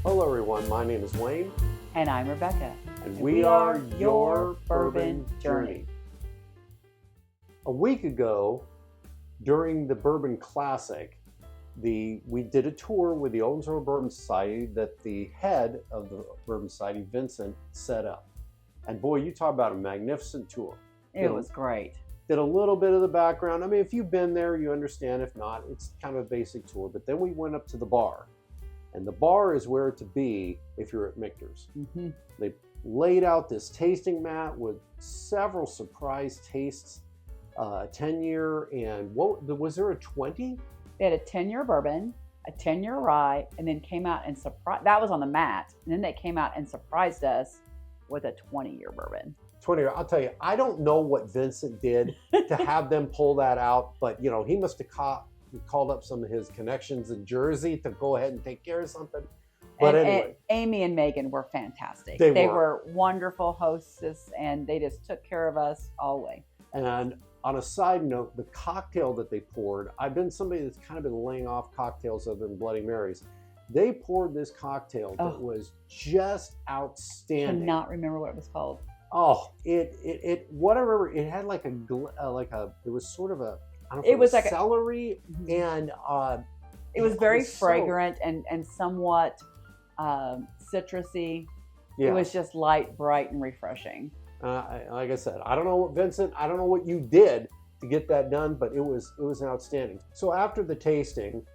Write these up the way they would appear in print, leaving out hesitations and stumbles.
Hello everyone, my name is Wayne. And I'm Rebecca. And we are your Bourbon Journey. A week ago, during the Bourbon Classic, we did a tour with the Old Bourbon Society that the head of the Bourbon Society, Vincent, set up. And boy, you talk about a magnificent tour. It was great. Did a little bit of the background. I mean, if you've been there, you understand. If not, it's kind of a basic tour. But then we went up to the bar. And the bar is where to be if you're at Michter's. Mm-hmm. They laid out this tasting mat with several surprise tastes, 10-year, and what was there a 20? They had a 10-year bourbon, a 10-year rye, and then came out and surprised. That was on the mat. And then they came out and surprised us with a 20-year bourbon. 20-year. I'll tell you, I don't know what Vincent did to have them pull that out, but you know, he must have called up some of his connections in Jersey to go ahead and take care of something. But anyway. And Amy and Megan were fantastic. They were wonderful hostess, and they just took care of us all the way. And on a side note, the cocktail that they poured, I've been somebody that's kind of been laying off cocktails other than Bloody Marys. They poured this cocktail that was just outstanding. I cannot remember what it was called. Oh, what I remember, it had like it was sort of a, I don't know, it was like celery and it was very fragrant and somewhat citrusy. Yeah. It was just light, bright, and refreshing. Like I said, I don't know what Vincent, I don't know what you did to get that done, but it was outstanding. So after the tasting,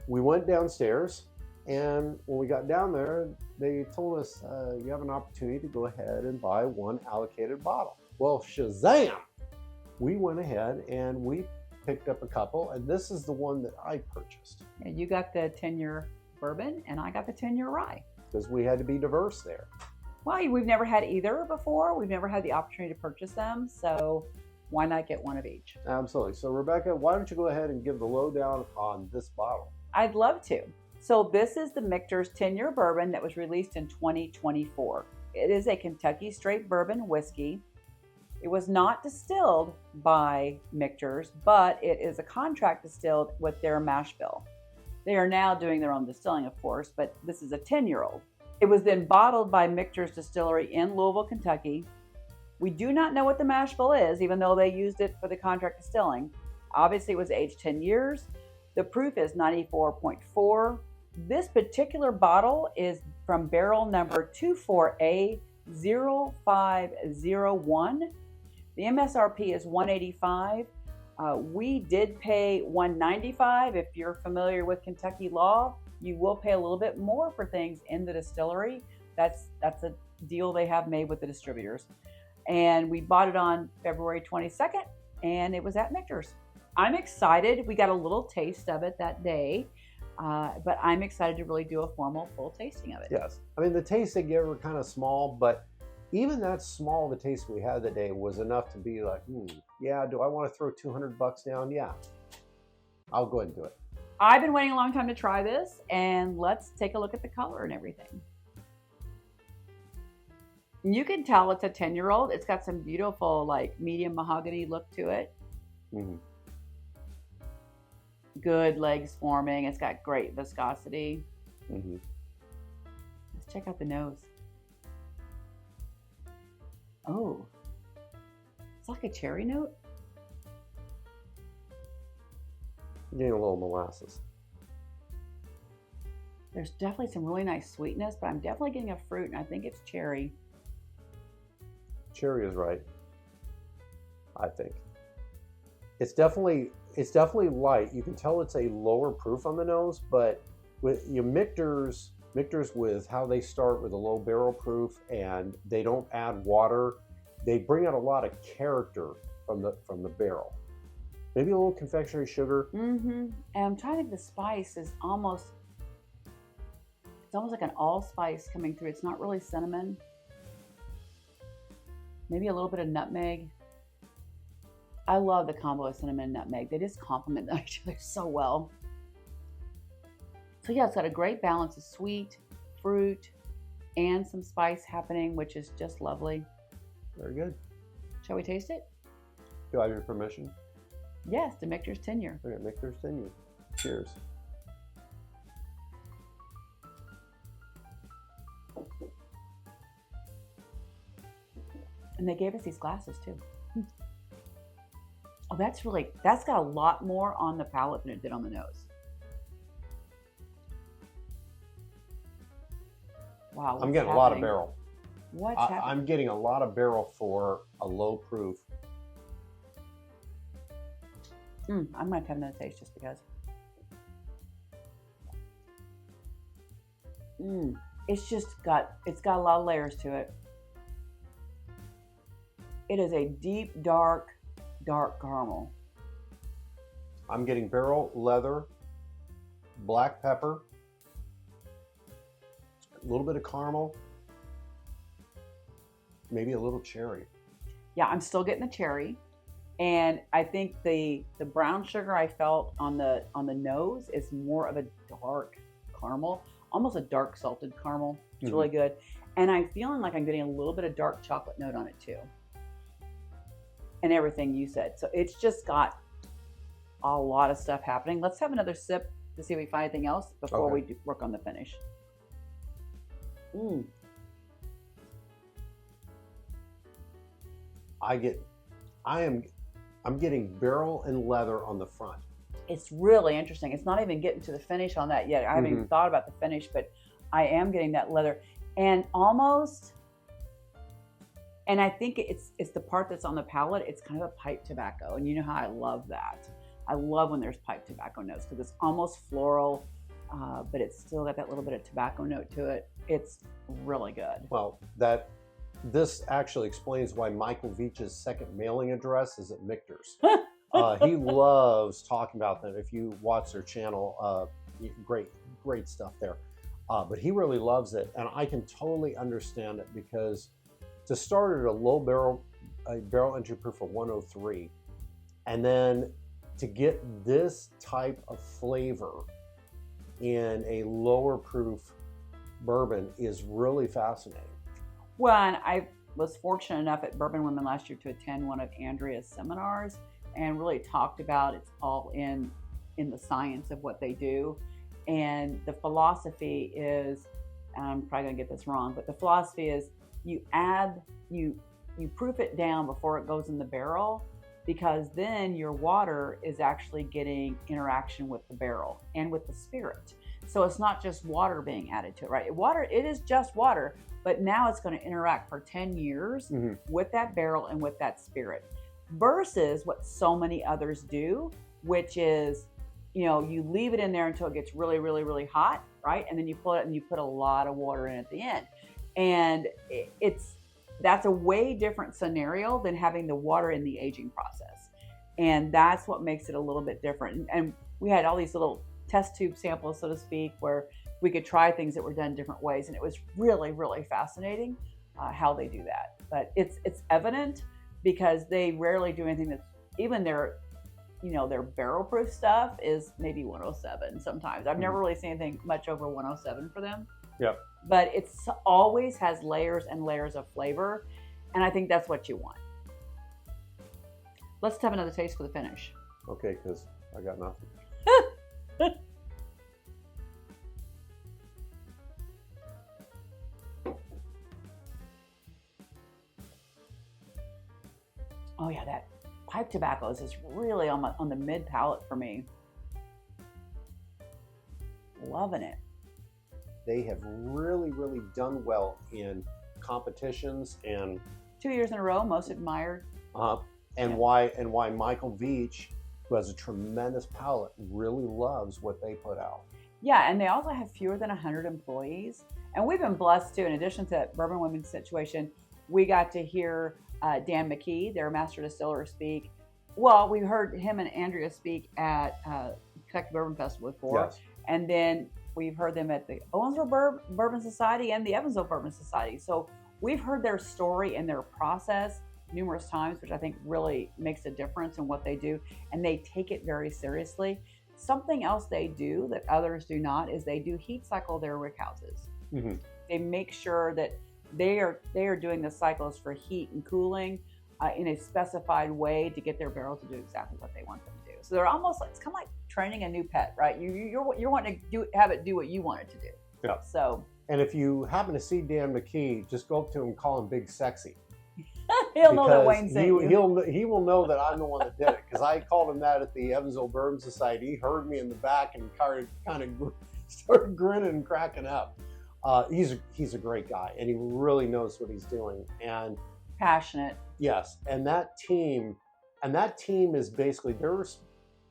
we went downstairs, and when we got down there, they told us you have an opportunity to go ahead and buy one allocated bottle. Well, shazam! We went ahead and we picked up a couple, and this is the one that I purchased. And you got the 10-year bourbon, and I got the 10-year rye. Because we had to be diverse there. Well, we've never had either before. We've never had the opportunity to purchase them, so why not get one of each? Absolutely. So Rebecca, why don't you go ahead and give the lowdown on this bottle? I'd love to. So this is the Michter's 10-year bourbon that was released in 2024. It is a Kentucky straight bourbon whiskey. It was not distilled by Michter's, but it is a contract distilled with their mash bill. They are now doing their own distilling, of course, but this is a 10-year-old. It was then bottled by Michter's Distillery in Louisville, Kentucky. We do not know what the mash bill is, even though they used it for the contract distilling. Obviously, it was aged 10 years. The proof is 94.4. This particular bottle is from barrel number 24A0501. The MSRP is $185. We did pay $195. If you're familiar with Kentucky law, you will pay a little bit more for things in the distillery. That's a deal they have made with the distributors. And we bought it on February 22nd, and it was at Michter's. I'm excited. We got a little taste of it that day, but I'm excited to really do a formal full tasting of it. Yes. I mean, the taste they gave were kind of small, but even that small, the taste we had that day was enough to be like, yeah, do I want to throw $200 down? Yeah, I'll go ahead and do it. I've been waiting a long time to try this, and let's take a look at the color and everything. You can tell it's a 10-year-old. It's got some beautiful, like, medium mahogany look to it. Mm-hmm. Good legs forming. It's got great viscosity. Mm-hmm. Let's check out the nose. Oh, it's like a cherry note. Getting a little molasses. There's definitely some really nice sweetness, but I'm definitely getting a fruit, and I think it's cherry. Cherry is right, I think. It's definitely light. You can tell it's a lower proof on the nose, but with your Michter's with how they start with a low barrel proof and they don't add water, they bring out a lot of character from the barrel. Maybe a little confectionery sugar. Mm-hmm. And I'm trying to think, the spice is almost like an allspice coming through. It's not really cinnamon. Maybe a little bit of nutmeg. I love the combo of cinnamon and nutmeg. They just complement each other so well. So yeah, it's got a great balance of sweet, fruit, and some spice happening, which is just lovely. Very good. Shall we taste it? Do I have your permission? Yes, the Michter's 10-year. Okay, Michter's 10-year. Cheers. And they gave us these glasses too. Oh, that's got a lot more on the palate than it did on the nose. Wow. I'm getting a lot of barrel. What's happening? I'm getting a lot of barrel for a low proof. I'm going to have to have another taste just because. It's got a lot of layers to it. It is a deep, dark caramel. I'm getting barrel, leather, black pepper, a little bit of caramel, maybe a little cherry. Yeah, I'm still getting the cherry. And I think the brown sugar I felt on the nose is more of a dark caramel, almost a dark salted caramel. It's really good. And I'm feeling like I'm getting a little bit of dark chocolate note on it too. And everything you said. So it's just got a lot of stuff happening. Let's have another sip to see if we find anything else before we work on the finish. I'm getting barrel and leather on the front. It's really interesting. It's not even getting to the finish on that yet. I haven't even thought about the finish, but I am getting that leather and almost. And I think it's the part that's on the palate. It's kind of a pipe tobacco, and you know how I love that. I love when there's pipe tobacco notes because it's almost floral, but it's still got that little bit of tobacco note to it. It's really good. Well, this actually explains why Michael Veitch's second mailing address is at Michter's. He loves talking about them. If you watch their channel, great stuff there. But he really loves it, and I can totally understand it because to start at a low barrel entry proof of 103, and then to get this type of flavor in a lower proof bourbon is really fascinating. Well, and I was fortunate enough at Bourbon Women last year to attend one of Andrea's seminars and really talked about it's all in the science of what they do. And the philosophy is, and I'm probably gonna get this wrong, but the philosophy is you proof it down before it goes in the barrel, because then your water is actually getting interaction with the barrel and with the spirit. So it's not just water being added to it, right? It is just water, but now it's going to interact for 10 years with that barrel and with that spirit, versus what so many others do, which is, you leave it in there until it gets really, really, really hot, right? And then you pull it and you put a lot of water in at the end. And that's a way different scenario than having the water in the aging process. And that's what makes it a little bit different. And we had all these little test tube samples, so to speak, where we could try things that were done different ways. And it was really, really fascinating how they do that. But it's evident because they rarely do anything that's, even their barrel proof stuff is maybe 107 sometimes. I've never really seen anything much over 107 for them. Yep. But it's always has layers and layers of flavor. And I think that's what you want. Let's have another taste for the finish. Okay, because I got nothing. Oh yeah, that pipe tobacco is just really on the mid palate for me. Loving it. They have really, really done well in competitions and 2 years in a row, most admired. Why Michael Veitch, who has a tremendous palate, really loves what they put out. Yeah, and they also have fewer than 100 employees. And we've been blessed too. In addition to that Bourbon Women's situation, we got to hear Dan McKee, their master distiller, speak. Well, we heard him and Andrea speak at Kentucky Bourbon Festival before. Yes. And then we've heard them at the Owensville Bourbon Society and the Evansville Bourbon Society. So we've heard their story and their process numerous times, which I think really makes a difference in what they do. And they take it very seriously. Something else they do that others do not is they do heat cycle their rick houses. Mm-hmm. They make sure that they are doing the cycles for heat and cooling in a specified way to get their barrel to do exactly what they want them to do. So they're almost like, it's kind of like training a new pet, right? You're wanting to have it do what you want it to do. Yeah. So. And if you happen to see Dan McKee, just go up to him and call him Big Sexy. He'll know that because Wayne sent you. he will know that I'm the one that did it, because I called him that at the Evansville Bourbon Society. He heard me in the back and kind of started grinning and cracking up. He's a great guy, and he really knows what he's doing. And Passionate. yes, and that team is basically, there's,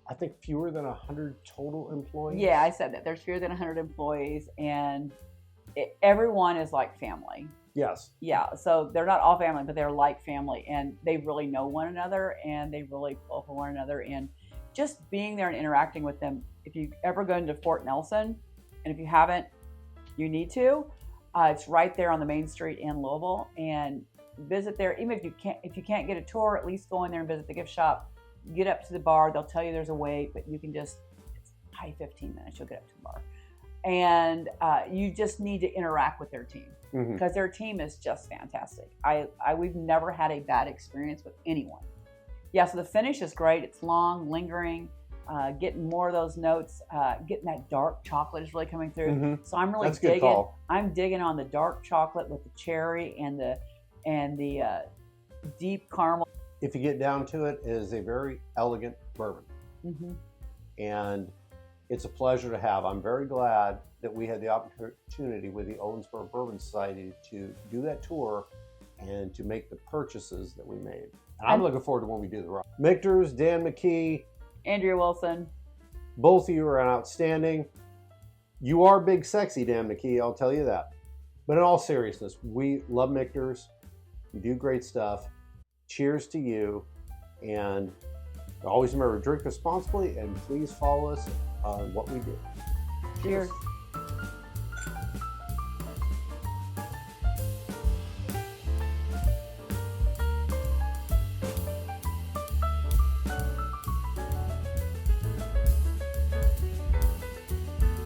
I think, fewer than 100 total employees. Yeah, I said that. There's fewer than 100 employees, and everyone is like family. Yes. Yeah, so they're not all family, but they're like family, and they really know one another, and they really pull for one another. And just being there and interacting with them. If you ever go into Fort Nelson, and if you haven't, you need to. It's right there on the main street in Louisville, and visit there. Even if you can't get a tour, at least go in there and visit the gift shop. Get up to the bar. They'll tell you there's a wait, but you can just, it's probably 15 minutes. You'll get up to the bar. And you just need to interact with their team, because their team is just fantastic. We've never had a bad experience with anyone. Yeah, so the finish is great. It's long, lingering, getting more of those notes, getting that dark chocolate is really coming through. So I'm really digging. I'm digging on the dark chocolate with the cherry and the deep caramel. If you get down to it, it is a very elegant bourbon. And it's a pleasure to have. I'm very glad that we had the opportunity with the Owensboro Bourbon Society to do that tour and to make the purchases that we made. And I'm looking forward to when we do the ride. Michter's, Dan McKee, Andrea Wilson. Both of you are outstanding. You are big, sexy, Dan McKee, I'll tell you that. But in all seriousness, we love Michter's. You do great stuff. Cheers to you. And always remember, drink responsibly, and please follow us on what we do. Cheers.